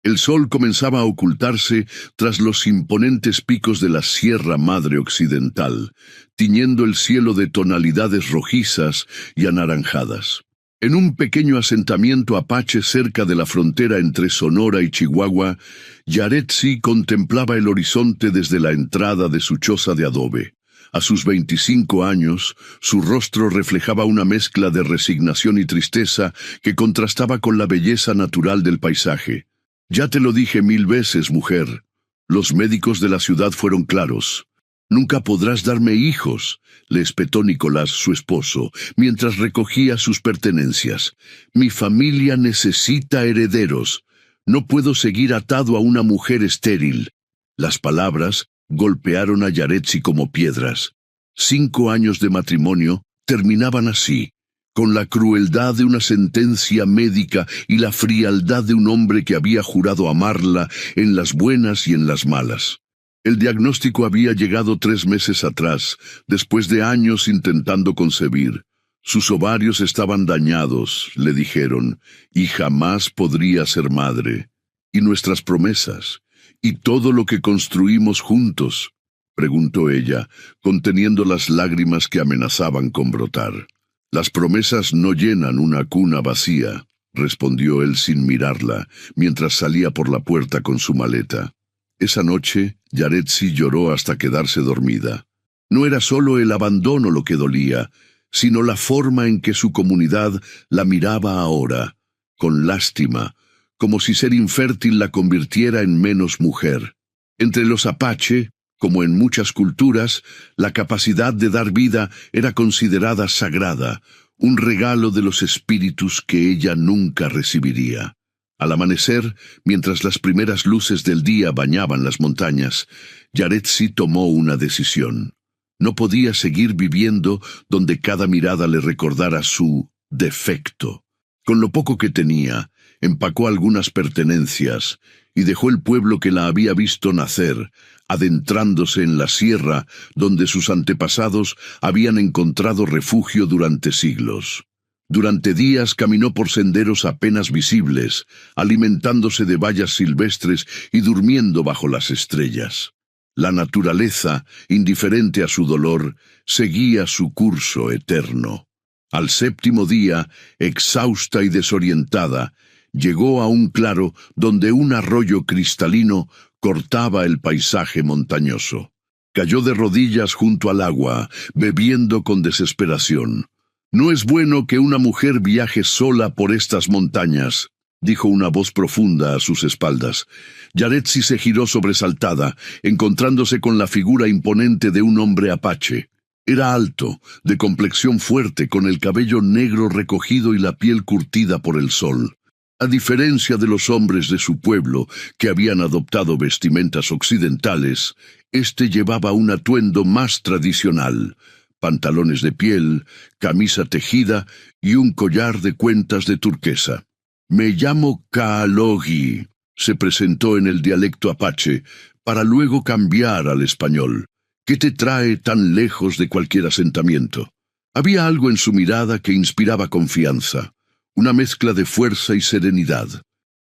El sol comenzaba a ocultarse tras los imponentes picos de la Sierra Madre Occidental, tiñendo el cielo de tonalidades rojizas y anaranjadas. En un pequeño asentamiento apache cerca de la frontera entre Sonora y Chihuahua, Yaretsi contemplaba el horizonte desde la entrada de su choza de adobe. A sus 25 años, su rostro reflejaba una mezcla de resignación y tristeza que contrastaba con la belleza natural del paisaje. «Ya te lo dije 1000 veces, mujer. Los médicos de la ciudad fueron claros. Nunca podrás darme hijos», le espetó Nicolás, su esposo, mientras recogía sus pertenencias. «Mi familia necesita herederos. No puedo seguir atado a una mujer estéril». Las palabras golpearon a Yaretsi como piedras. 5 años de matrimonio terminaban así, con la crueldad de una sentencia médica y la frialdad de un hombre que había jurado amarla en las buenas y en las malas. El diagnóstico había llegado 3 meses atrás, después de años intentando concebir. Sus ovarios estaban dañados, le dijeron, y jamás podría ser madre. ¿Y nuestras promesas? ¿Y todo lo que construimos juntos?, preguntó ella, conteniendo las lágrimas que amenazaban con brotar. «Las promesas no llenan una cuna vacía», respondió él sin mirarla, mientras salía por la puerta con su maleta. Esa noche, Yaretsi lloró hasta quedarse dormida. No era solo el abandono lo que dolía, sino la forma en que su comunidad la miraba ahora, con lástima, como si ser infértil la convirtiera en menos mujer. Entre los apache, como en muchas culturas, la capacidad de dar vida era considerada sagrada, un regalo de los espíritus que ella nunca recibiría. Al amanecer, mientras las primeras luces del día bañaban las montañas, Yaretsi tomó una decisión. No podía seguir viviendo donde cada mirada le recordara su defecto. Con lo poco que tenía, empacó algunas pertenencias y dejó el pueblo que la había visto nacer, adentrándose en la sierra donde sus antepasados habían encontrado refugio durante siglos. Durante días caminó por senderos apenas visibles, alimentándose de bayas silvestres y durmiendo bajo las estrellas. La naturaleza, indiferente a su dolor, seguía su curso eterno. Al 7º día, exhausta y desorientada, llegó a un claro donde un arroyo cristalino cortaba el paisaje montañoso. Cayó de rodillas junto al agua, bebiendo con desesperación. «No es bueno que una mujer viaje sola por estas montañas», dijo una voz profunda a sus espaldas. Yaretsi se giró sobresaltada, encontrándose con la figura imponente de un hombre apache. Era alto, de complexión fuerte, con el cabello negro recogido y la piel curtida por el sol. A diferencia de los hombres de su pueblo, que habían adoptado vestimentas occidentales, este llevaba un atuendo más tradicional: pantalones de piel, camisa tejida y un collar de cuentas de turquesa. «Me llamo Kaalogi», se presentó en el dialecto apache, para luego cambiar al español. «¿Qué te trae tan lejos de cualquier asentamiento?». Había algo en su mirada que inspiraba confianza, una mezcla de fuerza y serenidad.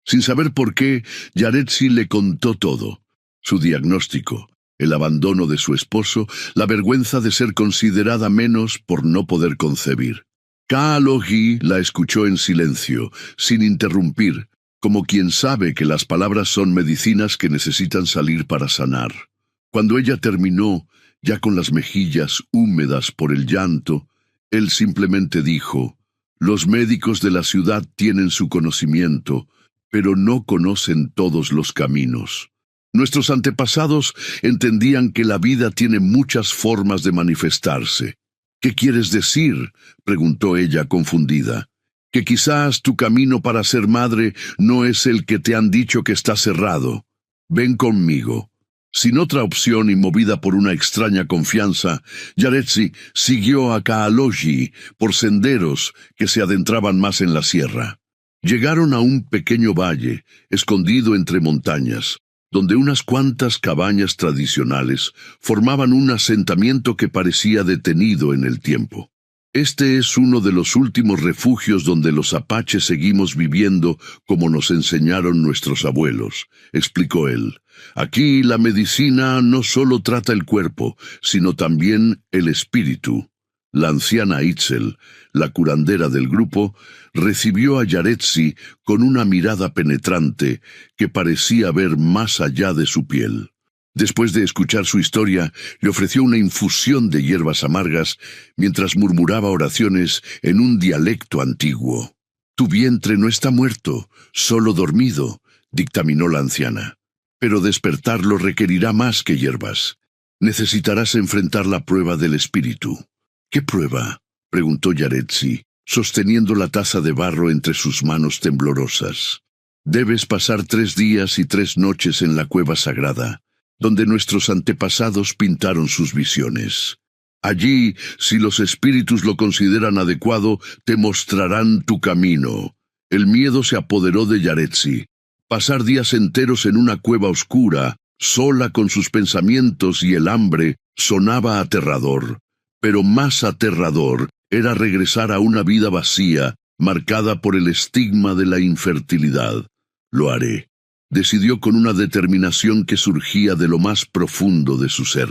Sin saber por qué, Yaretsi le contó todo: su diagnóstico, el abandono de su esposo, la vergüenza de ser considerada menos por no poder concebir. Kaalogi la escuchó en silencio, sin interrumpir, como quien sabe que las palabras son medicinas que necesitan salir para sanar. Cuando ella terminó, ya con las mejillas húmedas por el llanto, él simplemente dijo: «Los médicos de la ciudad tienen su conocimiento, pero no conocen todos los caminos. Nuestros antepasados entendían que la vida tiene muchas formas de manifestarse». «¿Qué quieres decir?», preguntó ella confundida. «Que quizás tu camino para ser madre no es el que te han dicho que está cerrado. Ven conmigo». Sin otra opción y movida por una extraña confianza, Yaretsi siguió a Kaalogi por senderos que se adentraban más en la sierra. Llegaron a un pequeño valle, escondido entre montañas, donde unas cuantas cabañas tradicionales formaban un asentamiento que parecía detenido en el tiempo. Este es uno de los últimos refugios donde los apaches seguimos viviendo como nos enseñaron nuestros abuelos, explicó él. Aquí la medicina no solo trata el cuerpo, sino también el espíritu. La anciana Itzel, la curandera del grupo, recibió a Yaretsi con una mirada penetrante que parecía ver más allá de su piel. Después de escuchar su historia, le ofreció una infusión de hierbas amargas mientras murmuraba oraciones en un dialecto antiguo. «Tu vientre no está muerto, solo dormido», dictaminó la anciana. «Pero despertarlo requerirá más que hierbas. Necesitarás enfrentar la prueba del espíritu». «¿Qué prueba?», preguntó Yaretsi, sosteniendo la taza de barro entre sus manos temblorosas. «Debes pasar 3 días y 3 noches en la cueva sagrada, donde nuestros antepasados pintaron sus visiones. Allí, si los espíritus lo consideran adecuado, te mostrarán tu camino». El miedo se apoderó de Yaretsi. Pasar días enteros en una cueva oscura, sola con sus pensamientos y el hambre, sonaba aterrador. Pero más aterrador era regresar a una vida vacía, marcada por el estigma de la infertilidad. «Lo haré», decidió con una determinación que surgía de lo más profundo de su ser.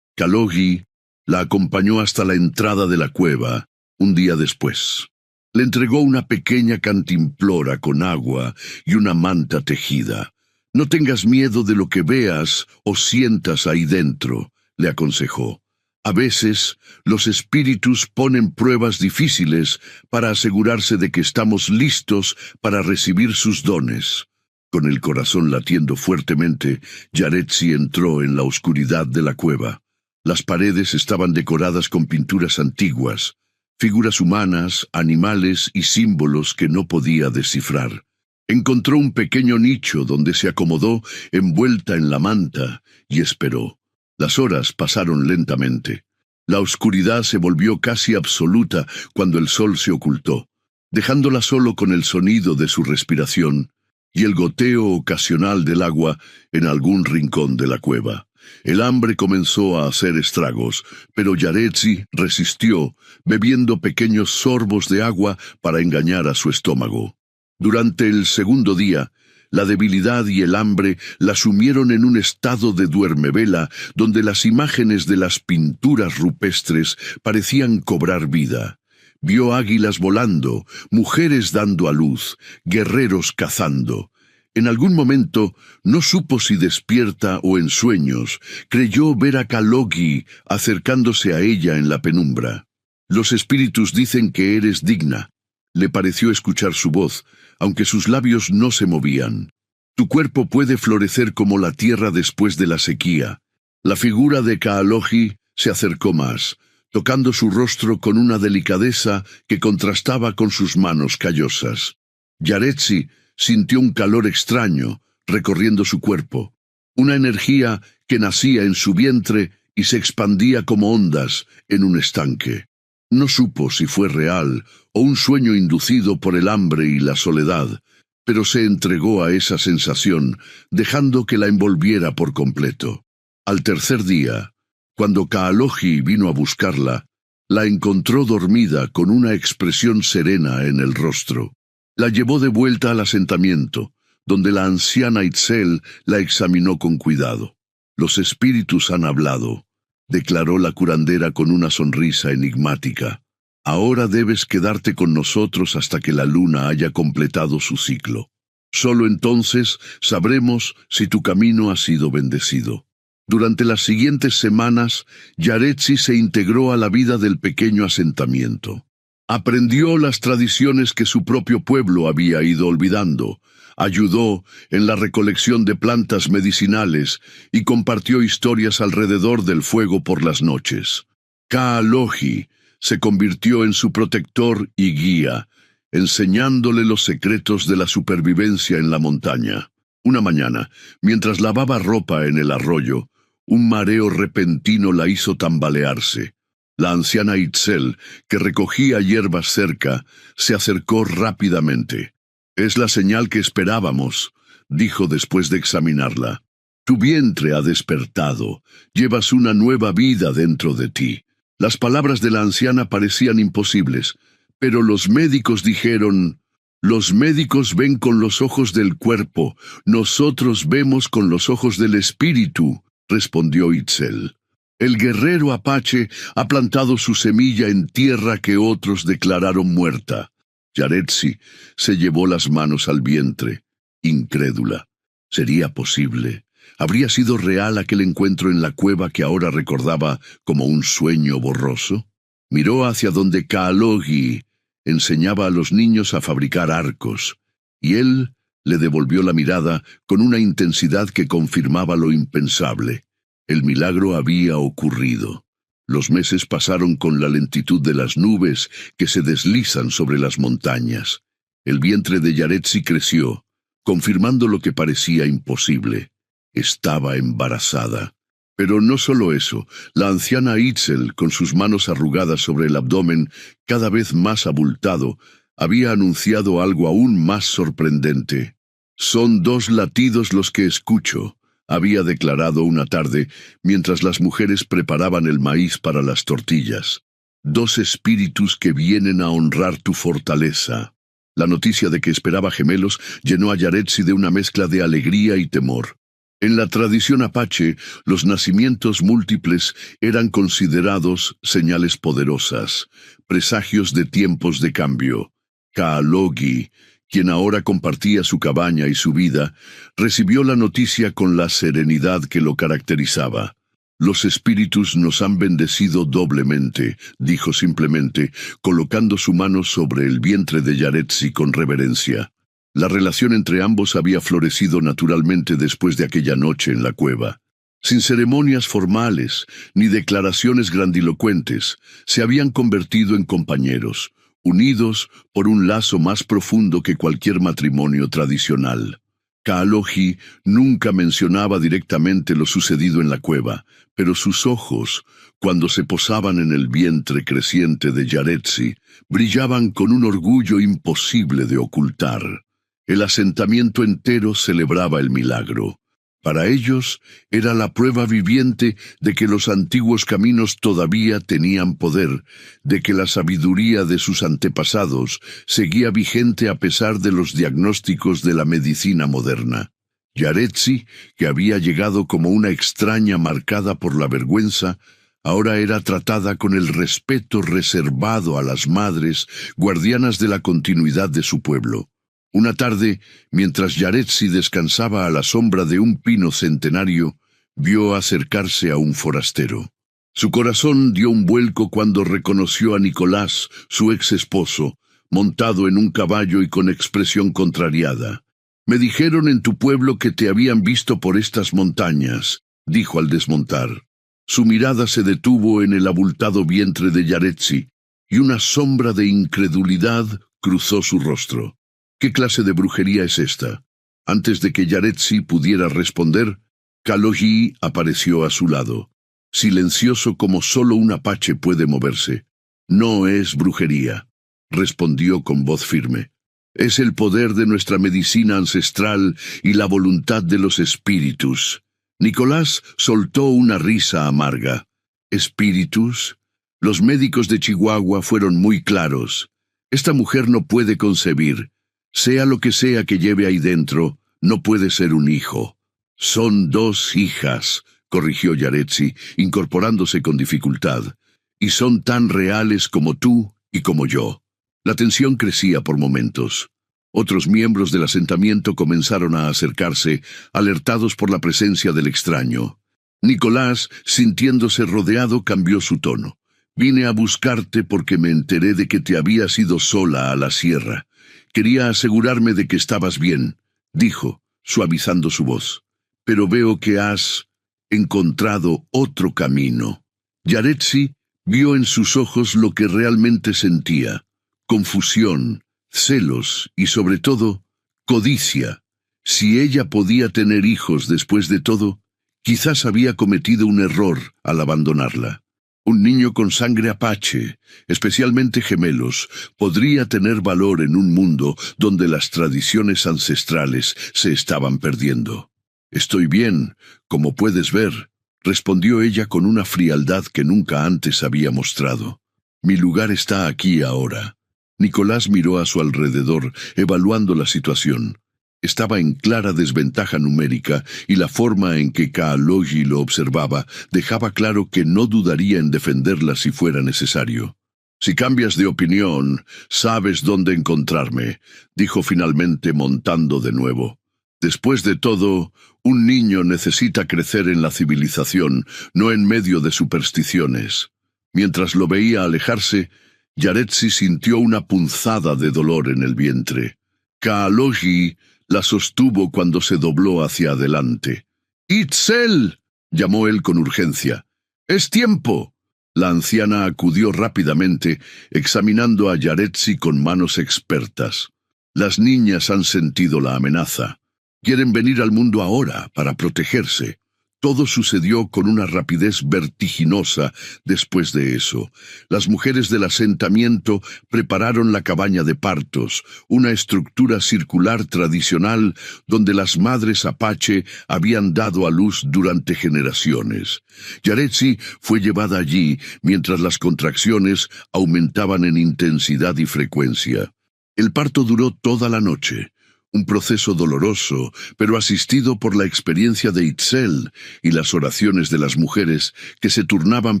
Kalogi la acompañó hasta la entrada de la cueva, un día después. Le entregó una pequeña cantimplora con agua y una manta tejida. «No tengas miedo de lo que veas o sientas ahí dentro», le aconsejó. «A veces, los espíritus ponen pruebas difíciles para asegurarse de que estamos listos para recibir sus dones». Con el corazón latiendo fuertemente, Yaretsi entró en la oscuridad de la cueva. Las paredes estaban decoradas con pinturas antiguas, figuras humanas, animales y símbolos que no podía descifrar. Encontró un pequeño nicho donde se acomodó envuelta en la manta y esperó. Las horas pasaron lentamente. La oscuridad se volvió casi absoluta cuando el sol se ocultó, dejándola solo con el sonido de su respiración y el goteo ocasional del agua en algún rincón de la cueva. El hambre comenzó a hacer estragos, pero Yaretsi resistió, bebiendo pequeños sorbos de agua para engañar a su estómago. Durante el segundo día, la debilidad y el hambre la sumieron en un estado de duermevela donde las imágenes de las pinturas rupestres parecían cobrar vida. Vio águilas volando, mujeres dando a luz, guerreros cazando. En algún momento, no supo si despierta o en sueños, creyó ver a Kalogi acercándose a ella en la penumbra. «Los espíritus dicen que eres digna». Le pareció escuchar su voz, aunque sus labios no se movían. «Tu cuerpo puede florecer como la tierra después de la sequía». La figura de Kalogi se acercó más, tocando su rostro con una delicadeza que contrastaba con sus manos callosas. Yaretsi sintió un calor extraño recorriendo su cuerpo, una energía que nacía en su vientre y se expandía como ondas en un estanque. No supo si fue real o un sueño inducido por el hambre y la soledad, pero se entregó a esa sensación, dejando que la envolviera por completo. Al tercer día, cuando Kalogi vino a buscarla, la encontró dormida con una expresión serena en el rostro. La llevó de vuelta al asentamiento, donde la anciana Itzel la examinó con cuidado. «Los espíritus han hablado», declaró la curandera con una sonrisa enigmática. «Ahora debes quedarte con nosotros hasta que la luna haya completado su ciclo. Solo entonces sabremos si tu camino ha sido bendecido». Durante las siguientes semanas, Yaretsi se integró a la vida del pequeño asentamiento. Aprendió las tradiciones que su propio pueblo había ido olvidando, ayudó en la recolección de plantas medicinales y compartió historias alrededor del fuego por las noches. Kalogi se convirtió en su protector y guía, enseñándole los secretos de la supervivencia en la montaña. Una mañana, mientras lavaba ropa en el arroyo, un mareo repentino la hizo tambalearse. La anciana Itzel, que recogía hierbas cerca, se acercó rápidamente. «Es la señal que esperábamos», dijo después de examinarla. «Tu vientre ha despertado, llevas una nueva vida dentro de ti. Las palabras de la anciana parecían imposibles, pero los médicos dijeron: «Los médicos ven con los ojos del cuerpo, nosotros vemos con los ojos del espíritu», respondió Itzel. El guerrero apache ha plantado su semilla en tierra que otros declararon muerta. Yaretsi se llevó las manos al vientre, incrédula. ¿Sería posible? ¿Habría sido real aquel encuentro en la cueva que ahora recordaba como un sueño borroso? Miró hacia donde Kaalogi enseñaba a los niños a fabricar arcos, y él le devolvió la mirada con una intensidad que confirmaba lo impensable. El milagro había ocurrido. Los meses pasaron con la lentitud de las nubes que se deslizan sobre las montañas. El vientre de Yaretsi creció, confirmando lo que parecía imposible. Estaba embarazada. Pero no solo eso, la anciana Itzel, con sus manos arrugadas sobre el abdomen, cada vez más abultado, había anunciado algo aún más sorprendente. «Son 2 latidos los que escucho», había declarado una tarde, mientras las mujeres preparaban el maíz para las tortillas. «2 espíritus que vienen a honrar tu fortaleza». La noticia de que esperaba gemelos llenó a Yaretsi de una mezcla de alegría y temor. En la tradición apache, los nacimientos múltiples eran considerados señales poderosas, presagios de tiempos de cambio. Kaalogi, quien ahora compartía su cabaña y su vida, recibió la noticia con la serenidad que lo caracterizaba. «Los espíritus nos han bendecido doblemente», dijo simplemente, colocando su mano sobre el vientre de Yaretsi con reverencia. La relación entre ambos había florecido naturalmente después de aquella noche en la cueva. Sin ceremonias formales ni declaraciones grandilocuentes, se habían convertido en compañeros, unidos por un lazo más profundo que cualquier matrimonio tradicional. Kaalogi nunca mencionaba directamente lo sucedido en la cueva, pero sus ojos, cuando se posaban en el vientre creciente de Yaretsi, brillaban con un orgullo imposible de ocultar. El asentamiento entero celebraba el milagro. Para ellos era la prueba viviente de que los antiguos caminos todavía tenían poder, de que la sabiduría de sus antepasados seguía vigente a pesar de los diagnósticos de la medicina moderna. Yaretsi, que había llegado como una extraña marcada por la vergüenza, ahora era tratada con el respeto reservado a las madres, guardianas de la continuidad de su pueblo. Una tarde, mientras Yaretsi descansaba a la sombra de un pino centenario, vio acercarse a un forastero. Su corazón dio un vuelco cuando reconoció a Nicolás, su ex esposo, montado en un caballo y con expresión contrariada. «Me dijeron en tu pueblo que te habían visto por estas montañas», dijo al desmontar. Su mirada se detuvo en el abultado vientre de Yaretsi, y una sombra de incredulidad cruzó su rostro. «¿Qué clase de brujería es esta?». Antes de que Yaretsi pudiera responder, Kaalogi apareció a su lado, silencioso como solo un apache puede moverse. «No es brujería», respondió con voz firme. «Es el poder de nuestra medicina ancestral y la voluntad de los espíritus». Nicolás soltó una risa amarga. «¿Espíritus?». Los médicos de Chihuahua fueron muy claros. «Esta mujer no puede concebir. Sea lo que sea que lleve ahí dentro, no puede ser un hijo». «Son 2 hijas», corrigió Yaretsi, incorporándose con dificultad, «y son tan reales como tú y como yo». La tensión crecía por momentos. Otros miembros del asentamiento comenzaron a acercarse, alertados por la presencia del extraño. Nicolás, sintiéndose rodeado, cambió su tono. «Vine a buscarte porque me enteré de que te habías ido sola a la sierra. Quería asegurarme de que estabas bien», dijo, suavizando su voz. «Pero veo que has encontrado otro camino». Yaretsi vio en sus ojos lo que realmente sentía: confusión, celos y, sobre todo, codicia. Si ella podía tener hijos después de todo, quizás había cometido un error al abandonarla. Un niño con sangre apache, especialmente gemelos, podría tener valor en un mundo donde las tradiciones ancestrales se estaban perdiendo. «Estoy bien, como puedes ver», respondió ella con una frialdad que nunca antes había mostrado. Mi lugar está aquí ahora. Nicolás miró a su alrededor, evaluando la situación. Estaba en clara desventaja numérica y la forma en que Kaalogi lo observaba dejaba claro que no dudaría en defenderla si fuera necesario. «Si cambias de opinión, sabes dónde encontrarme», dijo finalmente montando de nuevo. Después de todo, un niño necesita crecer en la civilización, no en medio de supersticiones. Mientras lo veía alejarse, Yaretsi sintió una punzada de dolor en el vientre. Kaalogi la sostuvo cuando se dobló hacia adelante. «¡Itzel!», llamó él con urgencia. «¡Es tiempo!». La anciana acudió rápidamente, examinando a Yaretsi con manos expertas. Las niñas han sentido la amenaza. Quieren venir al mundo ahora para protegerse. Todo sucedió con una rapidez vertiginosa después de eso. Las mujeres del asentamiento prepararon la cabaña de partos, una estructura circular tradicional donde las madres apache habían dado a luz durante generaciones. Yaretsi fue llevada allí mientras las contracciones aumentaban en intensidad y frecuencia. El parto duró toda la noche. Un proceso doloroso, pero asistido por la experiencia de Itzel y las oraciones de las mujeres que se turnaban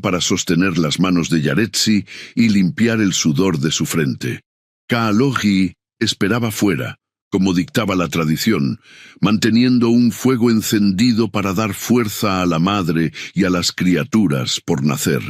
para sostener las manos de Yaretsi y limpiar el sudor de su frente. Kaalogi esperaba fuera, como dictaba la tradición, manteniendo un fuego encendido para dar fuerza a la madre y a las criaturas por nacer.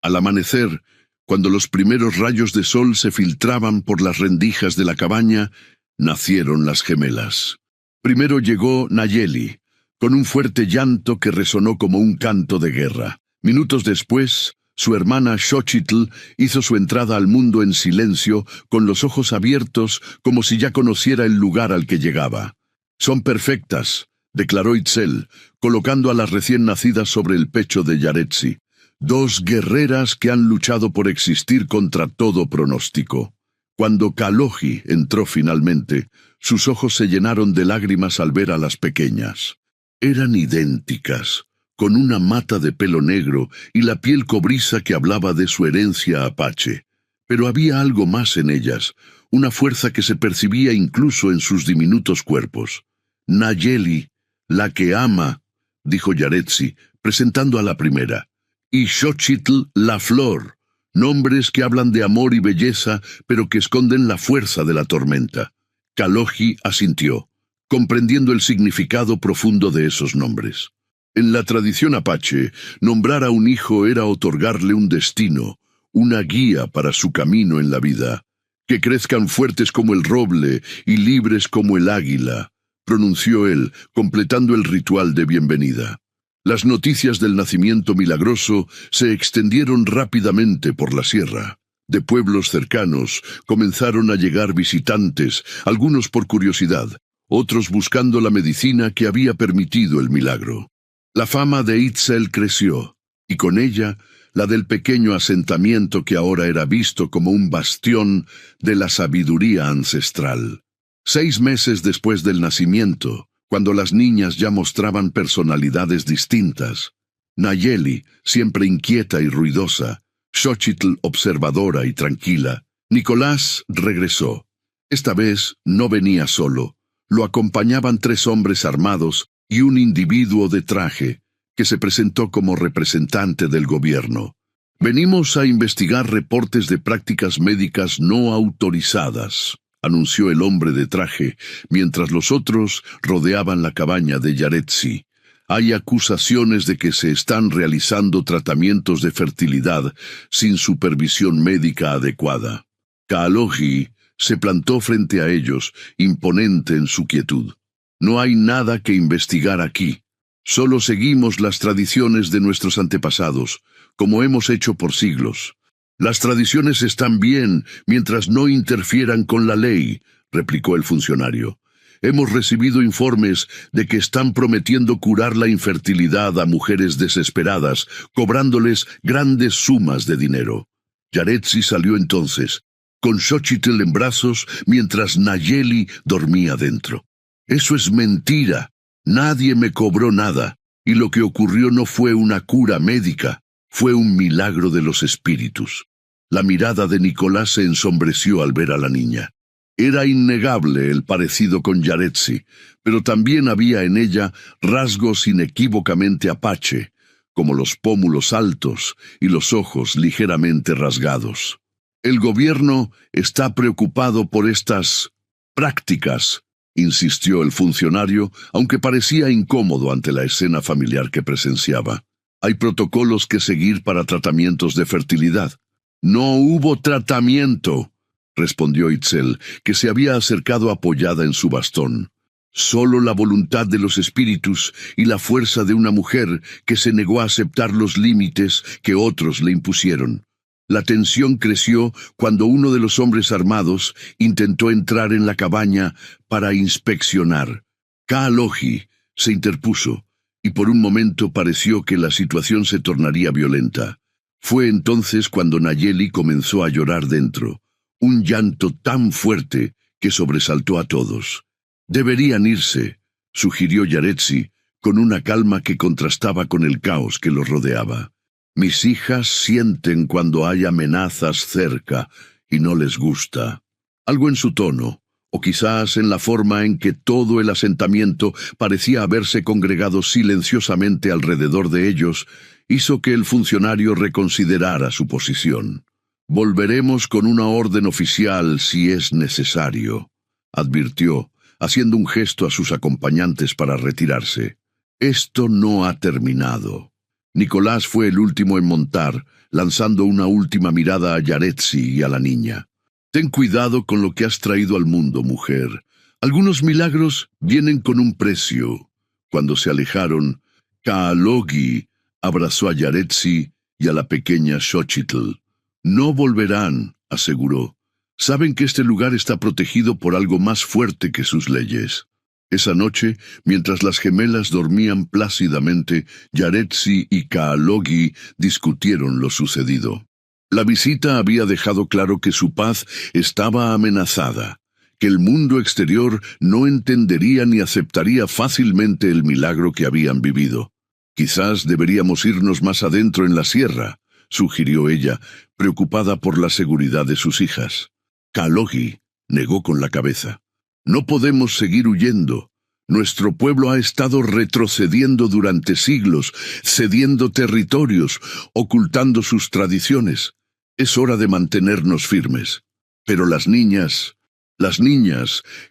Al amanecer, cuando los primeros rayos de sol se filtraban por las rendijas de la cabaña, nacieron las gemelas. Primero llegó Nayeli, con un fuerte llanto que resonó como un canto de guerra. Minutos después, su hermana Xochitl hizo su entrada al mundo en silencio, con los ojos abiertos, como si ya conociera el lugar al que llegaba. «Son perfectas», declaró Itzel, colocando a las recién nacidas sobre el pecho de Yaretsi. «Dos guerreras que han luchado por existir contra todo pronóstico». Cuando Kaalogi entró finalmente, sus ojos se llenaron de lágrimas al ver a las pequeñas. Eran idénticas, con una mata de pelo negro y la piel cobriza que hablaba de su herencia apache. Pero había algo más en ellas, una fuerza que se percibía incluso en sus diminutos cuerpos. «Nayeli, la que ama», dijo Yaretsi, presentando a la primera, «y Xochitl, la flor». Nombres que hablan de amor y belleza, pero que esconden la fuerza de la tormenta. Kaalogi asintió, comprendiendo el significado profundo de esos nombres. En la tradición apache, nombrar a un hijo era otorgarle un destino, una guía para su camino en la vida. «Que crezcan fuertes como el roble y libres como el águila», pronunció él, completando el ritual de bienvenida. Las noticias del nacimiento milagroso se extendieron rápidamente por la sierra. De pueblos cercanos comenzaron a llegar visitantes, algunos por curiosidad, otros buscando la medicina que había permitido el milagro. La fama de Itzel creció, y con ella la del pequeño asentamiento que ahora era visto como un bastión de la sabiduría ancestral. 6 meses después del nacimiento, cuando las niñas ya mostraban personalidades distintas, Nayeli, siempre inquieta y ruidosa, Xochitl observadora y tranquila, Nicolás regresó. Esta vez no venía solo, lo acompañaban 3 hombres armados y un individuo de traje, que se presentó como representante del gobierno. «Venimos a investigar reportes de prácticas médicas no autorizadas», anunció el hombre de traje, mientras los otros rodeaban la cabaña de Yaretsi. «Hay acusaciones de que se están realizando tratamientos de fertilidad sin supervisión médica adecuada». Kaalogi se plantó frente a ellos, imponente en su quietud. «No hay nada que investigar aquí. Solo seguimos las tradiciones de nuestros antepasados, como hemos hecho por siglos». «Las tradiciones están bien mientras no interfieran con la ley», replicó el funcionario. «Hemos recibido informes de que están prometiendo curar la infertilidad a mujeres desesperadas, cobrándoles grandes sumas de dinero». Yaretsi salió entonces, con Xochitl en brazos, mientras Nayeli dormía dentro. «Eso es mentira. Nadie me cobró nada. Y lo que ocurrió no fue una cura médica, fue un milagro de los espíritus. La mirada de Nicolás se ensombreció al ver a la niña. Era innegable el parecido con Yaretsi, pero también había en ella rasgos inequívocamente apache, como los pómulos altos y los ojos ligeramente rasgados. El gobierno está preocupado por estas prácticas, insistió el funcionario, aunque parecía incómodo ante la escena familiar que presenciaba. Hay protocolos que seguir para tratamientos de fertilidad. No hubo tratamiento, respondió Itzel, que se había acercado apoyada en su bastón. Solo la voluntad de los espíritus y la fuerza de una mujer que se negó a aceptar los límites que otros le impusieron. La tensión creció cuando uno de los hombres armados intentó entrar en la cabaña para inspeccionar. Kaalogi se interpuso, y por un momento pareció que la situación se tornaría violenta. Fue entonces cuando Nayeli comenzó a llorar dentro, un llanto tan fuerte que sobresaltó a todos. «Deberían irse», sugirió Yaretsi, con una calma que contrastaba con el caos que los rodeaba. «Mis hijas sienten cuando hay amenazas cerca y no les gusta». Algo en su tono, o quizás en la forma en que todo el asentamiento parecía haberse congregado silenciosamente alrededor de ellos, hizo que el funcionario reconsiderara su posición. «Volveremos con una orden oficial si es necesario», advirtió, haciendo un gesto a sus acompañantes para retirarse. «Esto no ha terminado». Nicolás fue el último en montar, lanzando una última mirada a Yaretsi y a la niña. «Ten cuidado con lo que has traído al mundo, mujer. Algunos milagros vienen con un precio». Cuando se alejaron, Kaalogi abrazó a Yaretsi y a la pequeña Xochitl. «No volverán», aseguró. «Saben que este lugar está protegido por algo más fuerte que sus leyes». Esa noche, mientras las gemelas dormían plácidamente, Yaretsi y Kaalogi discutieron lo sucedido. La visita había dejado claro que su paz estaba amenazada, que el mundo exterior no entendería ni aceptaría fácilmente el milagro que habían vivido. «Quizás deberíamos irnos más adentro en la sierra», sugirió ella, preocupada por la seguridad de sus hijas. Kaalogi negó con la cabeza. «No podemos seguir huyendo. Nuestro pueblo ha estado retrocediendo durante siglos, cediendo territorios, ocultando sus tradiciones. Es hora de mantenernos firmes. Pero las niñas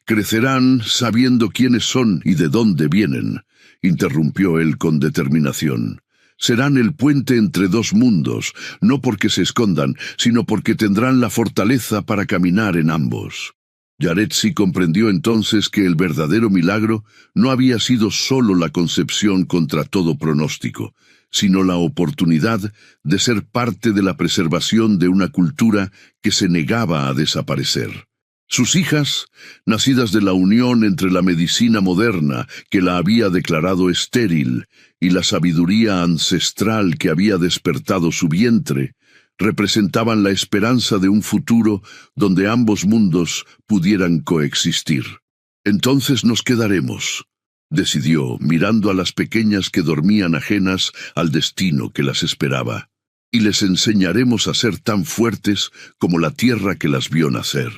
crecerán sabiendo quiénes son y de dónde vienen», interrumpió él con determinación. «Serán el puente entre dos mundos, no porque se escondan, sino porque tendrán la fortaleza para caminar en ambos». Yaretsi comprendió entonces que el verdadero milagro no había sido solo la concepción contra todo pronóstico, sino la oportunidad de ser parte de la preservación de una cultura que se negaba a desaparecer. Sus hijas, nacidas de la unión entre la medicina moderna que la había declarado estéril y la sabiduría ancestral que había despertado su vientre, representaban la esperanza de un futuro donde ambos mundos pudieran coexistir. «Entonces nos quedaremos», decidió, mirando a las pequeñas que dormían ajenas al destino que las esperaba, «y les enseñaremos a ser tan fuertes como la tierra que las vio nacer».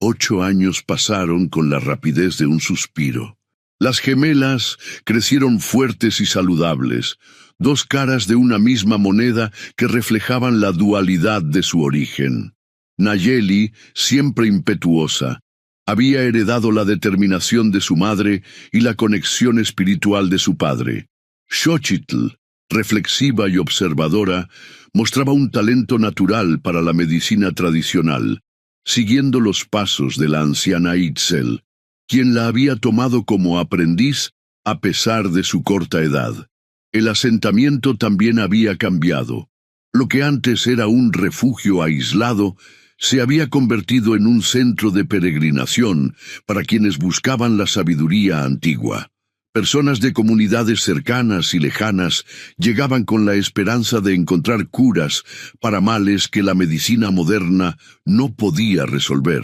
8 años pasaron con la rapidez de un suspiro. Las gemelas crecieron fuertes y saludables, dos caras de una misma moneda que reflejaban la dualidad de su origen. Nayeli, siempre impetuosa, había heredado la determinación de su madre y la conexión espiritual de su padre. Xochitl, reflexiva y observadora, mostraba un talento natural para la medicina tradicional, siguiendo los pasos de la anciana Itzel, quien la había tomado como aprendiz a pesar de su corta edad. El asentamiento también había cambiado. Lo que antes era un refugio aislado se había convertido en un centro de peregrinación para quienes buscaban la sabiduría antigua. Personas de comunidades cercanas y lejanas llegaban con la esperanza de encontrar curas para males que la medicina moderna no podía resolver.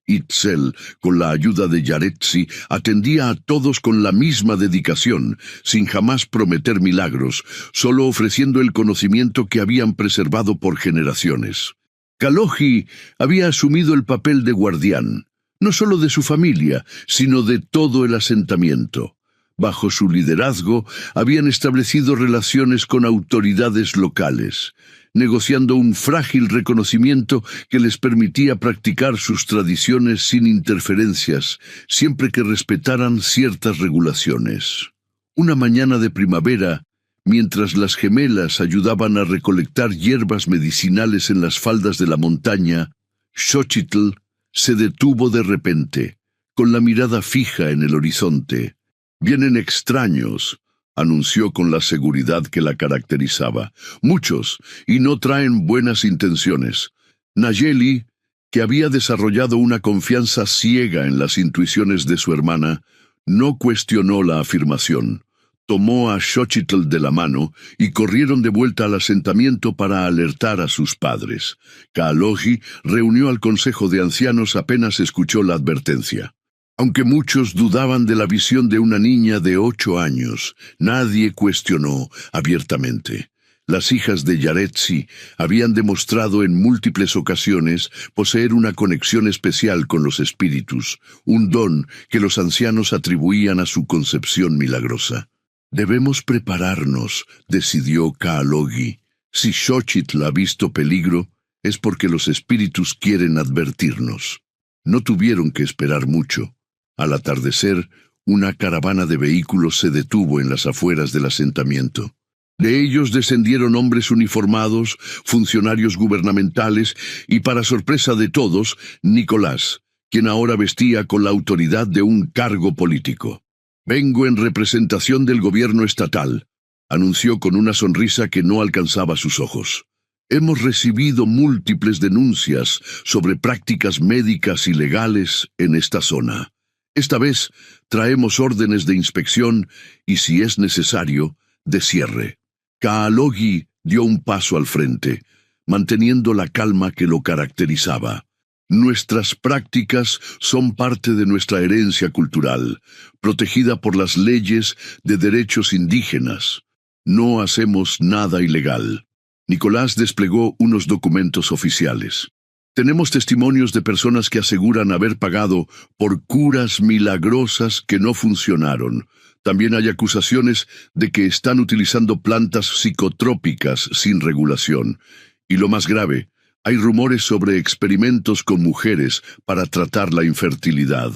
Itzel, con la ayuda de Yaretsi, atendía a todos con la misma dedicación, sin jamás prometer milagros, solo ofreciendo el conocimiento que habían preservado por generaciones. Kaloji había asumido el papel de guardián, no solo de su familia, sino de todo el asentamiento. Bajo su liderazgo, habían establecido relaciones con autoridades locales, negociando un frágil reconocimiento que les permitía practicar sus tradiciones sin interferencias, siempre que respetaran ciertas regulaciones. Una mañana de primavera, mientras las gemelas ayudaban a recolectar hierbas medicinales en las faldas de la montaña, Xochitl se detuvo de repente, con la mirada fija en el horizonte. «Vienen extraños», anunció con la seguridad que la caracterizaba. «Muchos, y no traen buenas intenciones». Nayeli, que había desarrollado una confianza ciega en las intuiciones de su hermana, no cuestionó la afirmación. Tomó a Xochitl de la mano y corrieron de vuelta al asentamiento para alertar a sus padres. Kaaloji reunió al consejo de ancianos apenas escuchó la advertencia. Aunque muchos dudaban de la visión de una niña de 8 años, nadie cuestionó abiertamente. Las hijas de Yaretsi habían demostrado en múltiples ocasiones poseer una conexión especial con los espíritus, un don que los ancianos atribuían a su concepción milagrosa. «Debemos prepararnos», decidió Kaaloji. «Si Xochitl ha visto peligro, es porque los espíritus quieren advertirnos». No tuvieron que esperar mucho. Al atardecer, una caravana de vehículos se detuvo en las afueras del asentamiento. De ellos descendieron hombres uniformados, funcionarios gubernamentales y, para sorpresa de todos, Nicolás, quien ahora vestía con la autoridad de un cargo político. «Vengo en representación del gobierno estatal», anunció con una sonrisa que no alcanzaba sus ojos. «Hemos recibido múltiples denuncias sobre prácticas médicas ilegales en esta zona. Esta vez traemos órdenes de inspección y, si es necesario, de cierre». Kaaloji dio un paso al frente, manteniendo la calma que lo caracterizaba. «Nuestras prácticas son parte de nuestra herencia cultural, protegida por las leyes de derechos indígenas. No hacemos nada ilegal». Nicolás desplegó unos documentos oficiales. «Tenemos testimonios de personas que aseguran haber pagado por curas milagrosas que no funcionaron. También hay acusaciones de que están utilizando plantas psicotrópicas sin regulación. Y lo más grave, hay rumores sobre experimentos con mujeres para tratar la infertilidad».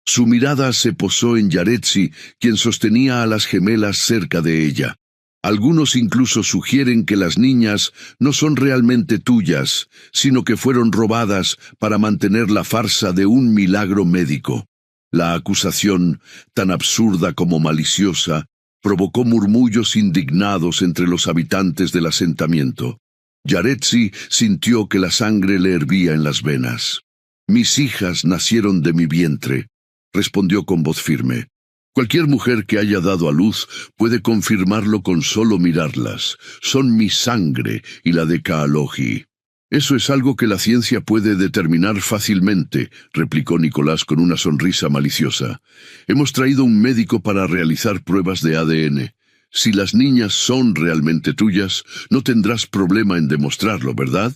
Su mirada se posó en Yaretsi, quien sostenía a las gemelas cerca de ella. «Algunos incluso sugieren que las niñas no son realmente tuyas, sino que fueron robadas para mantener la farsa de un milagro médico». La acusación, tan absurda como maliciosa, provocó murmullos indignados entre los habitantes del asentamiento. Yaretsi sintió que la sangre le hervía en las venas. «Mis hijas nacieron de mi vientre», respondió con voz firme. «Cualquier mujer que haya dado a luz puede confirmarlo con solo mirarlas. Son mi sangre y la de Kaaloji». «Eso es algo que la ciencia puede determinar fácilmente», replicó Nicolás con una sonrisa maliciosa. «Hemos traído un médico para realizar pruebas de ADN. Si las niñas son realmente tuyas, no tendrás problema en demostrarlo, ¿verdad?»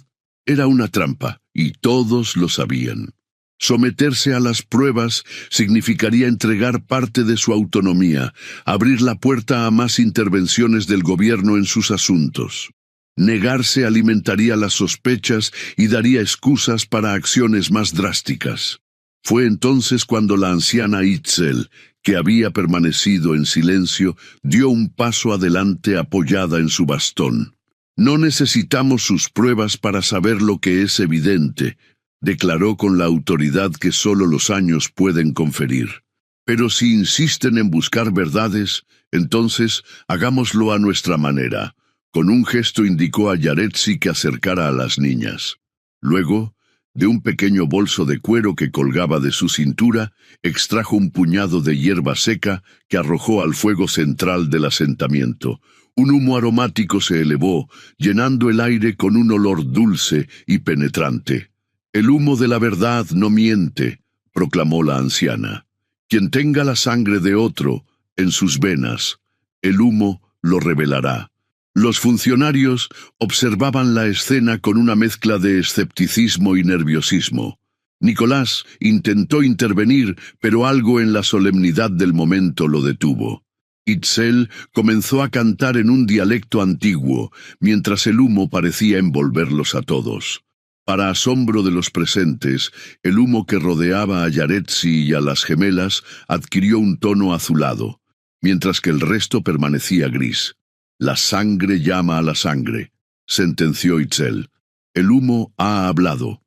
Era una trampa, y todos lo sabían. Someterse a las pruebas significaría entregar parte de su autonomía, abrir la puerta a más intervenciones del gobierno en sus asuntos. Negarse alimentaría las sospechas y daría excusas para acciones más drásticas. Fue entonces cuando la anciana Itzel, que había permanecido en silencio, dio un paso adelante apoyada en su bastón. «No necesitamos sus pruebas para saber lo que es evidente», declaró con la autoridad que solo los años pueden conferir. «Pero si insisten en buscar verdades, entonces hagámoslo a nuestra manera». Con un gesto indicó a Yaretsi que acercara a las niñas. Luego, de un pequeño bolso de cuero que colgaba de su cintura, extrajo un puñado de hierba seca que arrojó al fuego central del asentamiento. Un humo aromático se elevó, llenando el aire con un olor dulce y penetrante. El humo de la verdad no miente, proclamó la anciana. Quien tenga la sangre de otro en sus venas, el humo lo revelará. Los funcionarios observaban la escena con una mezcla de escepticismo y nerviosismo. Nicolás intentó intervenir, pero algo en la solemnidad del momento lo detuvo. Itzel comenzó a cantar en un dialecto antiguo, mientras el humo parecía envolverlos a todos. Para asombro de los presentes, el humo que rodeaba a Yaretsi y a las gemelas adquirió un tono azulado, mientras que el resto permanecía gris. «La sangre llama a la sangre», sentenció Itzel. «El humo ha hablado».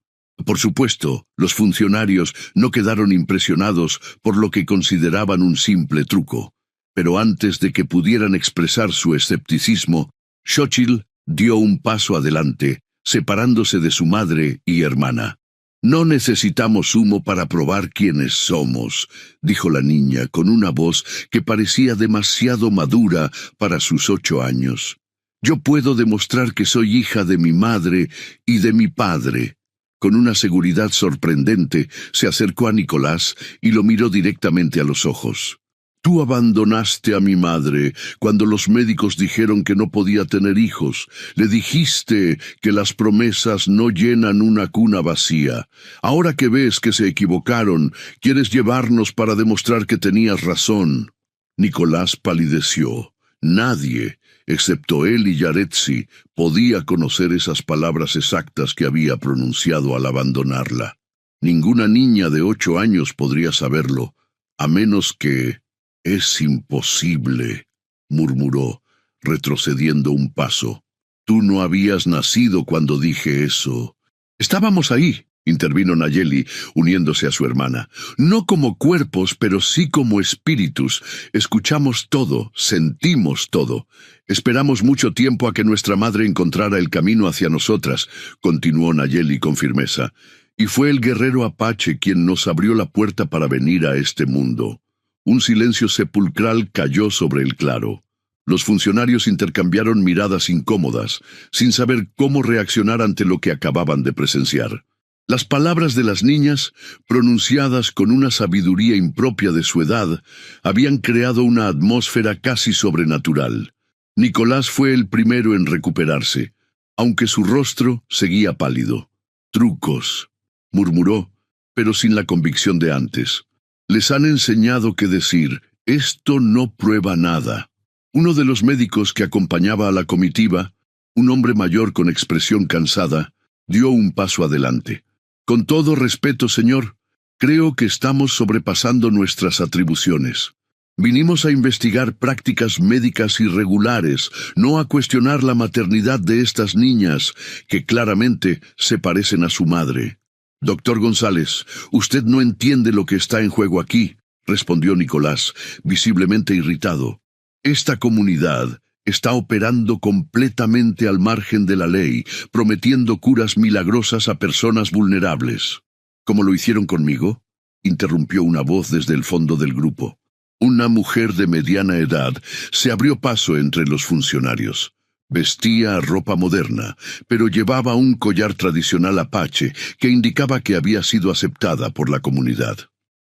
Por supuesto, los funcionarios no quedaron impresionados por lo que consideraban un simple truco. Pero antes de que pudieran expresar su escepticismo, Xochitl dio un paso adelante, separándose de su madre y hermana. «No necesitamos humo para probar quiénes somos», dijo la niña con una voz que parecía demasiado madura para sus 8 años. «Yo puedo demostrar que soy hija de mi madre y de mi padre». Con una seguridad sorprendente, se acercó a Nicolás y lo miró directamente a los ojos. «Tú abandonaste a mi madre cuando los médicos dijeron que no podía tener hijos. Le dijiste que las promesas no llenan una cuna vacía. Ahora que ves que se equivocaron, quieres llevarnos para demostrar que tenías razón». Nicolás palideció. Nadie, excepto él y Yaretsi, podía conocer esas palabras exactas que había pronunciado al abandonarla. Ninguna niña de 8 años podría saberlo, a menos que... «Es imposible», murmuró, retrocediendo un paso. «Tú no habías nacido cuando dije eso». «Estábamos ahí», intervino Nayeli, uniéndose a su hermana. «No como cuerpos, pero sí como espíritus. Escuchamos todo, sentimos todo. Esperamos mucho tiempo a que nuestra madre encontrara el camino hacia nosotras», continuó Nayeli con firmeza. «Y fue el guerrero Apache quien nos abrió la puerta para venir a este mundo». Un silencio sepulcral cayó sobre el claro. Los funcionarios intercambiaron miradas incómodas, sin saber cómo reaccionar ante lo que acababan de presenciar. Las palabras de las niñas, pronunciadas con una sabiduría impropia de su edad, habían creado una atmósfera casi sobrenatural. Nicolás fue el primero en recuperarse, aunque su rostro seguía pálido. «Trucos», murmuró, pero sin la convicción de antes. «Les han enseñado que decir, esto no prueba nada». Uno de los médicos que acompañaba a la comitiva, un hombre mayor con expresión cansada, dio un paso adelante. «Con todo respeto, señor, creo que estamos sobrepasando nuestras atribuciones. Vinimos a investigar prácticas médicas irregulares, no a cuestionar la maternidad de estas niñas, que claramente se parecen a su madre». «Doctor González, usted no entiende lo que está en juego aquí», respondió Nicolás, visiblemente irritado. «Esta comunidad está operando completamente al margen de la ley, prometiendo curas milagrosas a personas vulnerables». «¿Como lo hicieron conmigo?», interrumpió una voz desde el fondo del grupo. Una mujer de mediana edad se abrió paso entre los funcionarios. Vestía ropa moderna, pero llevaba un collar tradicional apache que indicaba que había sido aceptada por la comunidad.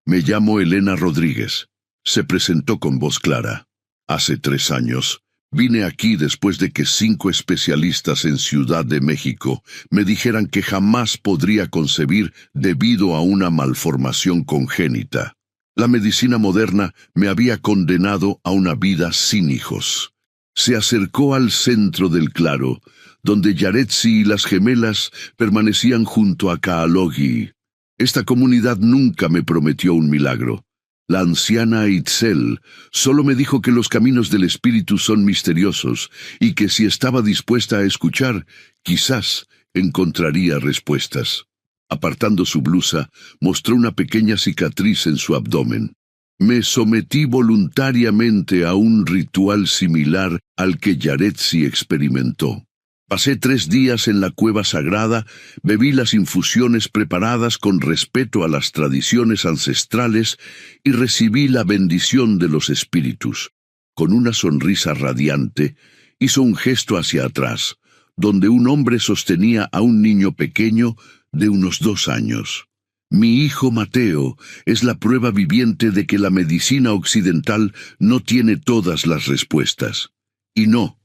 «Me llamo Elena Rodríguez», se presentó con voz clara. «Hace 3 años, vine aquí después de que 5 especialistas en Ciudad de México me dijeran que jamás podría concebir debido a una malformación congénita. La medicina moderna me había condenado a una vida sin hijos». Se acercó al centro del claro, donde Yaretsi y las gemelas permanecían junto a Kaalogi. «Esta comunidad nunca me prometió un milagro. La anciana Itzel solo me dijo que los caminos del espíritu son misteriosos y que si estaba dispuesta a escuchar, quizás encontraría respuestas». Apartando su blusa, mostró una pequeña cicatriz en su abdomen. «Me sometí voluntariamente a un ritual similar al que Yaretsi experimentó. Pasé 3 días en la cueva sagrada, bebí las infusiones preparadas con respeto a las tradiciones ancestrales y recibí la bendición de los espíritus». Con una sonrisa radiante, hizo un gesto hacia atrás, donde un hombre sostenía a un niño pequeño de unos 2 años. Mi hijo Mateo es la prueba viviente de que la medicina occidental no tiene todas las respuestas. Y no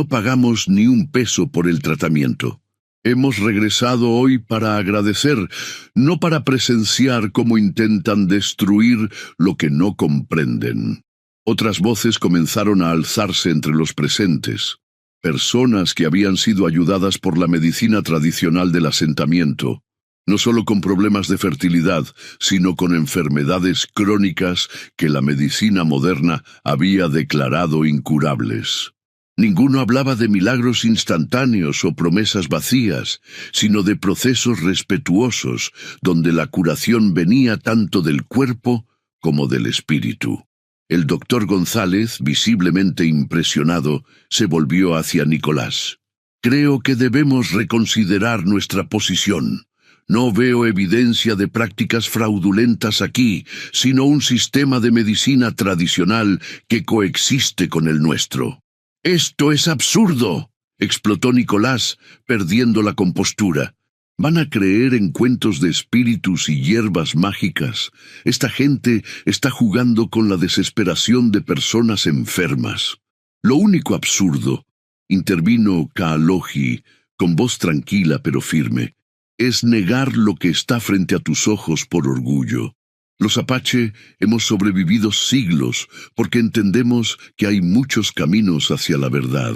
pagamos ni un peso por el tratamiento. Hemos regresado hoy para agradecer, no para presenciar cómo intentan destruir lo que no comprenden. Otras voces comenzaron a alzarse entre los presentes. Personas que habían sido ayudadas por la medicina tradicional del asentamiento, no solo con problemas de fertilidad, sino con enfermedades crónicas que la medicina moderna había declarado incurables. Ninguno hablaba de milagros instantáneos o promesas vacías, sino de procesos respetuosos, donde la curación venía tanto del cuerpo como del espíritu. El doctor González, visiblemente impresionado, se volvió hacia Nicolás. Creo que debemos reconsiderar nuestra posición. No veo evidencia de prácticas fraudulentas aquí, sino un sistema de medicina tradicional que coexiste con el nuestro. «¡Esto es absurdo!», explotó Nicolás, perdiendo la compostura. ¿Van a creer en cuentos de espíritus y hierbas mágicas? Esta gente está jugando con la desesperación de personas enfermas. Lo único absurdo, intervino Kaalogi, con voz tranquila pero firme, es negar lo que está frente a tus ojos por orgullo. Los Apache hemos sobrevivido siglos porque entendemos que hay muchos caminos hacia la verdad,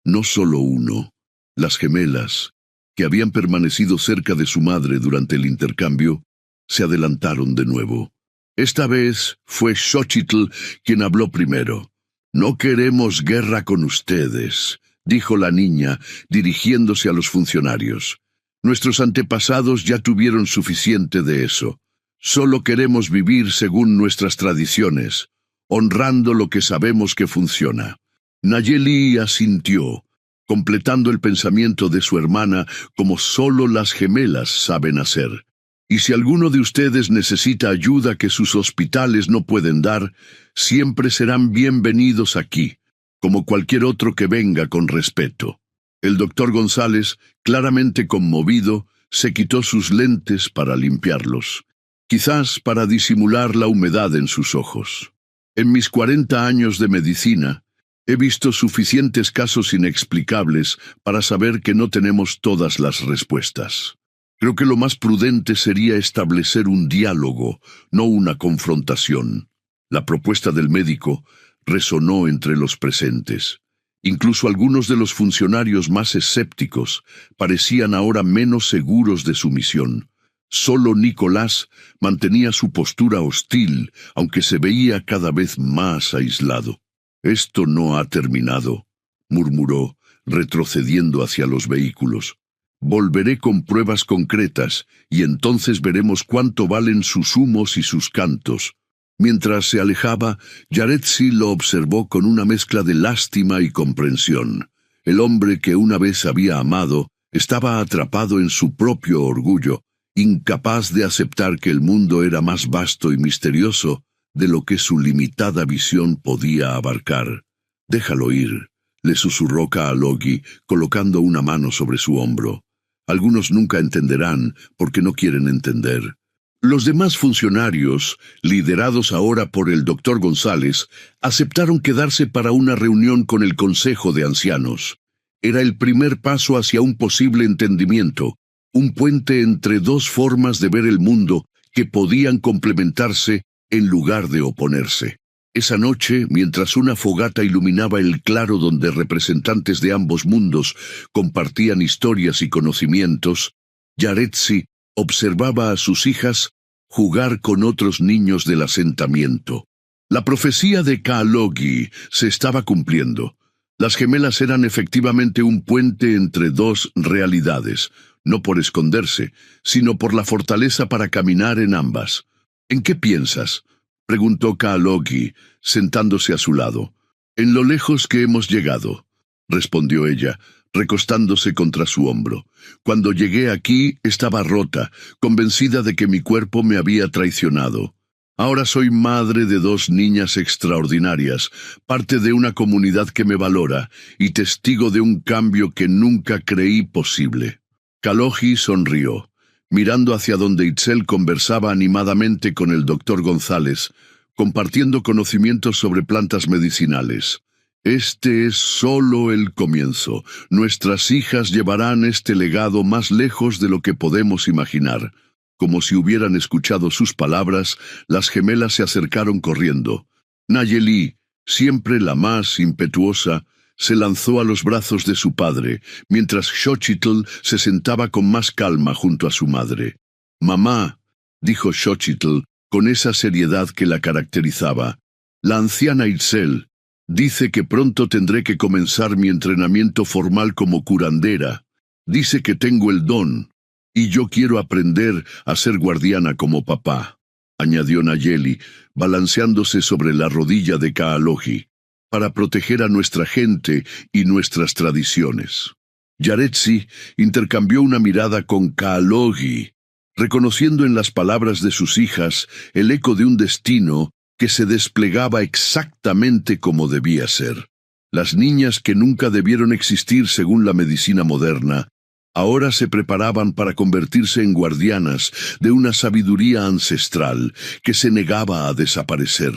no solo uno. Las gemelas, que habían permanecido cerca de su madre durante el intercambio, se adelantaron de nuevo. Esta vez fue Xochitl quien habló primero. «No queremos guerra con ustedes», dijo la niña, dirigiéndose a los funcionarios. «Nuestros antepasados ya tuvieron suficiente de eso. Solo queremos vivir según nuestras tradiciones, honrando lo que sabemos que funciona». Nayeli asintió, completando el pensamiento de su hermana como solo las gemelas saben hacer. «Y si alguno de ustedes necesita ayuda que sus hospitales no pueden dar, siempre serán bienvenidos aquí, como cualquier otro que venga con respeto». El doctor González, claramente conmovido, se quitó sus lentes para limpiarlos, quizás para disimular la humedad en sus ojos. «En mis 40 años de medicina, he visto suficientes casos inexplicables para saber que no tenemos todas las respuestas. Creo que lo más prudente sería establecer un diálogo, no una confrontación». La propuesta del médico resonó entre los presentes. Incluso algunos de los funcionarios más escépticos parecían ahora menos seguros de su misión. Solo Nicolás mantenía su postura hostil, aunque se veía cada vez más aislado. «Esto no ha terminado», murmuró, retrocediendo hacia los vehículos. «Volveré con pruebas concretas, y entonces veremos cuánto valen sus humos y sus cantos». Mientras se alejaba, Yaretsi lo observó con una mezcla de lástima y comprensión. El hombre que una vez había amado estaba atrapado en su propio orgullo, incapaz de aceptar que el mundo era más vasto y misterioso de lo que su limitada visión podía abarcar. «Déjalo ir», le susurró Kaalogi, colocando una mano sobre su hombro. «Algunos nunca entenderán porque no quieren entender». Los demás funcionarios, liderados ahora por el doctor González, aceptaron quedarse para una reunión con el Consejo de Ancianos. Era el primer paso hacia un posible entendimiento, un puente entre dos formas de ver el mundo que podían complementarse en lugar de oponerse. Esa noche, mientras una fogata iluminaba el claro donde representantes de ambos mundos compartían historias y conocimientos, Yaretsi observaba a sus hijas jugar con otros niños del asentamiento. La profecía de Kaalogi se estaba cumpliendo. Las gemelas eran efectivamente un puente entre dos realidades, no por esconderse, sino por la fortaleza para caminar en ambas. «¿En qué piensas?», preguntó Kaalogi, sentándose a su lado. «En lo lejos que hemos llegado», respondió ella, recostándose contra su hombro. «Cuando llegué aquí estaba rota, convencida de que mi cuerpo me había traicionado. Ahora soy madre de 2 niñas extraordinarias, parte de una comunidad que me valora y testigo de un cambio que nunca creí posible. Kaloji sonrió, mirando hacia donde Itzel conversaba animadamente con el doctor González, compartiendo conocimientos sobre plantas medicinales. Este es solo el comienzo. Nuestras hijas llevarán este legado más lejos de lo que podemos imaginar. Como si hubieran escuchado sus palabras, las gemelas se acercaron corriendo. Nayeli, siempre la más impetuosa, se lanzó a los brazos de su padre, mientras Xochitl se sentaba con más calma junto a su madre. «Mamá», dijo Xochitl, con esa seriedad que la caracterizaba, «la anciana Itzel dice que pronto tendré que comenzar mi entrenamiento formal como curandera. Dice que tengo el don, y yo quiero aprender a ser guardiana como papá», añadió Nayeli, balanceándose sobre la rodilla de Kaaloji, «para proteger a nuestra gente y nuestras tradiciones». Yaretsi intercambió una mirada con Kaaloji, reconociendo en las palabras de sus hijas el eco de un destino que se desplegaba exactamente como debía ser. Las niñas que nunca debieron existir según la medicina moderna, ahora se preparaban para convertirse en guardianas de una sabiduría ancestral que se negaba a desaparecer.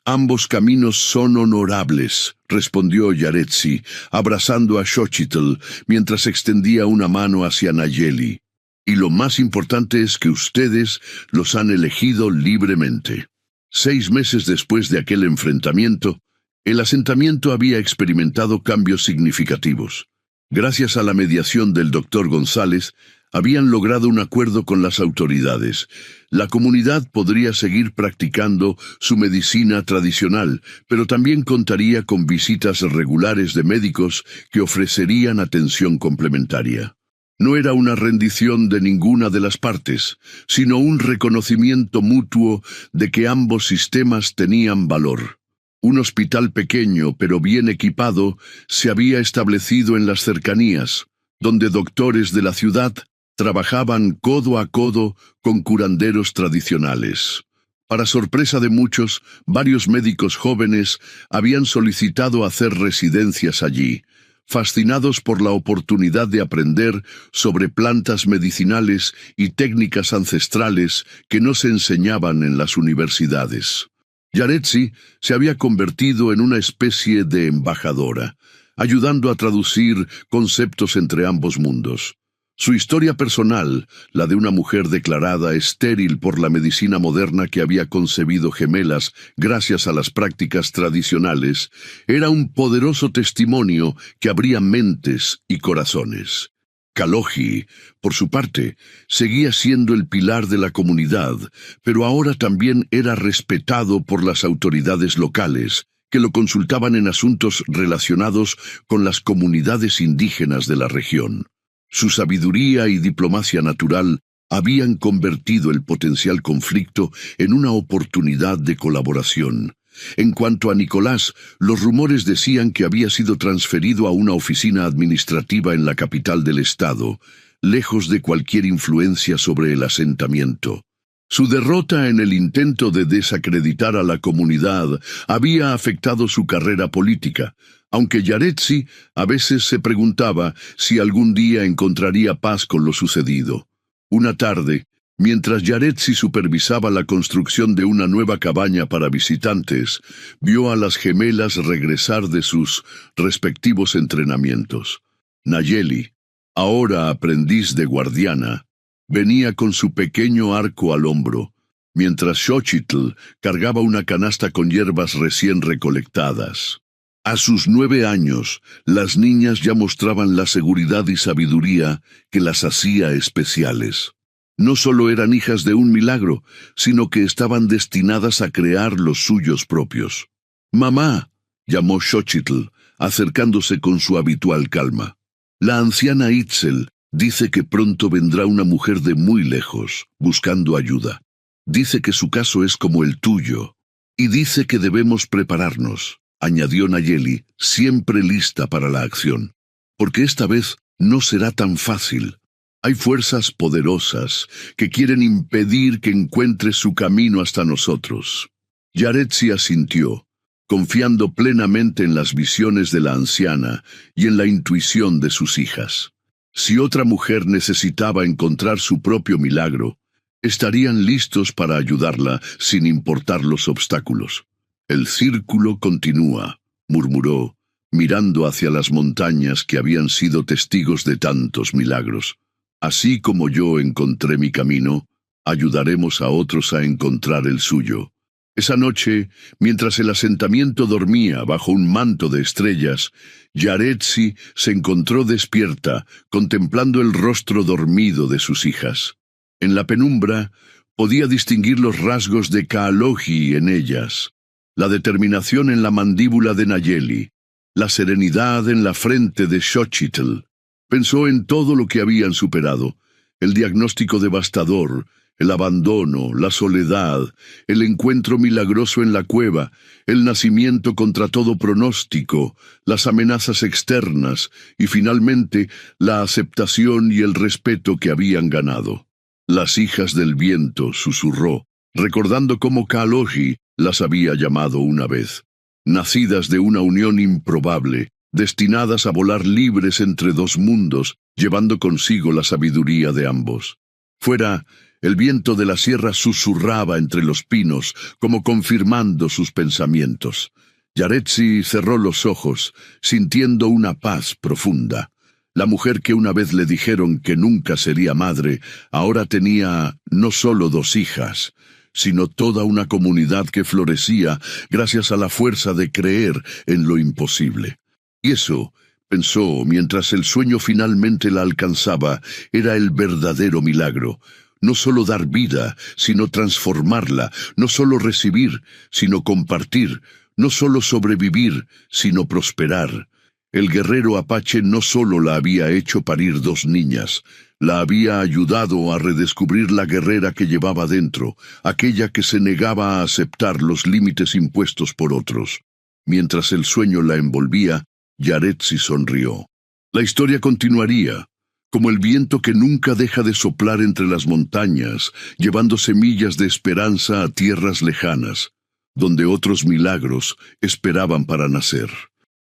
«Ambos caminos son honorables», respondió Yaretsi, abrazando a Xochitl mientras extendía una mano hacia Nayeli. «Y lo más importante es que ustedes los han elegido libremente». 6 meses después de aquel enfrentamiento, el asentamiento había experimentado cambios significativos. Gracias a la mediación del doctor González, habían logrado un acuerdo con las autoridades. La comunidad podría seguir practicando su medicina tradicional, pero también contaría con visitas regulares de médicos que ofrecerían atención complementaria. No era una rendición de ninguna de las partes, sino un reconocimiento mutuo de que ambos sistemas tenían valor. Un hospital pequeño pero bien equipado se había establecido en las cercanías, donde doctores de la ciudad trabajaban codo a codo con curanderos tradicionales. Para sorpresa de muchos, varios médicos jóvenes habían solicitado hacer residencias allí, fascinados por la oportunidad de aprender sobre plantas medicinales y técnicas ancestrales que no se enseñaban en las universidades. Yaretsi se había convertido en una especie de embajadora, ayudando a traducir conceptos entre ambos mundos. Su historia personal, la de una mujer declarada estéril por la medicina moderna que había concebido gemelas gracias a las prácticas tradicionales, era un poderoso testimonio que abría mentes y corazones. Kaloji, por su parte, seguía siendo el pilar de la comunidad, pero ahora también era respetado por las autoridades locales, que lo consultaban en asuntos relacionados con las comunidades indígenas de la región. Su sabiduría y diplomacia natural habían convertido el potencial conflicto en una oportunidad de colaboración. En cuanto a Nicolás, los rumores decían que había sido transferido a una oficina administrativa en la capital del estado, lejos de cualquier influencia sobre el asentamiento. Su derrota en el intento de desacreditar a la comunidad había afectado su carrera política, aunque Yaretsi a veces se preguntaba si algún día encontraría paz con lo sucedido. Una tarde, mientras Yaretsi supervisaba la construcción de una nueva cabaña para visitantes, vio a las gemelas regresar de sus respectivos entrenamientos. Nayeli, ahora aprendiz de guardiana, venía con su pequeño arco al hombro, mientras Xochitl cargaba una canasta con hierbas recién recolectadas. A sus 9 años, las niñas ya mostraban la seguridad y sabiduría que las hacía especiales. No solo eran hijas de un milagro, sino que estaban destinadas a crear los suyos propios. «Mamá», llamó Xochitl, acercándose con su habitual calma. «La anciana Itzel dice que pronto vendrá una mujer de muy lejos, buscando ayuda. Dice que su caso es como el tuyo. Y dice que debemos prepararnos», añadió Nayeli, siempre lista para la acción. «Porque esta vez no será tan fácil. Hay fuerzas poderosas que quieren impedir que encuentre su camino hasta nosotros. Yaretsi asintió, confiando plenamente en las visiones de la anciana y en la intuición de sus hijas. Si otra mujer necesitaba encontrar su propio milagro, estarían listos para ayudarla sin importar los obstáculos. El círculo continúa, murmuró, mirando hacia las montañas que habían sido testigos de tantos milagros. Así como yo encontré mi camino, ayudaremos a otros a encontrar el suyo. Esa noche, mientras el asentamiento dormía bajo un manto de estrellas, Yaretsi se encontró despierta, contemplando el rostro dormido de sus hijas. En la penumbra, podía distinguir los rasgos de Kaalohi en ellas, la determinación en la mandíbula de Nayeli, la serenidad en la frente de Xochitl. Pensó en todo lo que habían superado, el diagnóstico devastador, el abandono, la soledad, el encuentro milagroso en la cueva, el nacimiento contra todo pronóstico, las amenazas externas y finalmente la aceptación y el respeto que habían ganado. Las hijas del viento, susurró, recordando cómo Kaalohi las había llamado una vez, nacidas de una unión improbable, destinadas a volar libres entre dos mundos, llevando consigo la sabiduría de ambos. Fuera, el viento de la sierra susurraba entre los pinos, como confirmando sus pensamientos. Yaretsi cerró los ojos, sintiendo una paz profunda. La mujer que una vez le dijeron que nunca sería madre, ahora tenía no solo 2 hijas, sino toda una comunidad que florecía gracias a la fuerza de creer en lo imposible. Y eso, pensó mientras el sueño finalmente la alcanzaba, era el verdadero milagro. No solo dar vida, sino transformarla, no solo recibir, sino compartir, no solo sobrevivir, sino prosperar. El guerrero apache no solo la había hecho parir 2 niñas, la había ayudado a redescubrir la guerrera que llevaba dentro, aquella que se negaba a aceptar los límites impuestos por otros. Mientras el sueño la envolvía, Yaretsi sonrió. La historia continuaría, como el viento que nunca deja de soplar entre las montañas, llevando semillas de esperanza a tierras lejanas, donde otros milagros esperaban para nacer.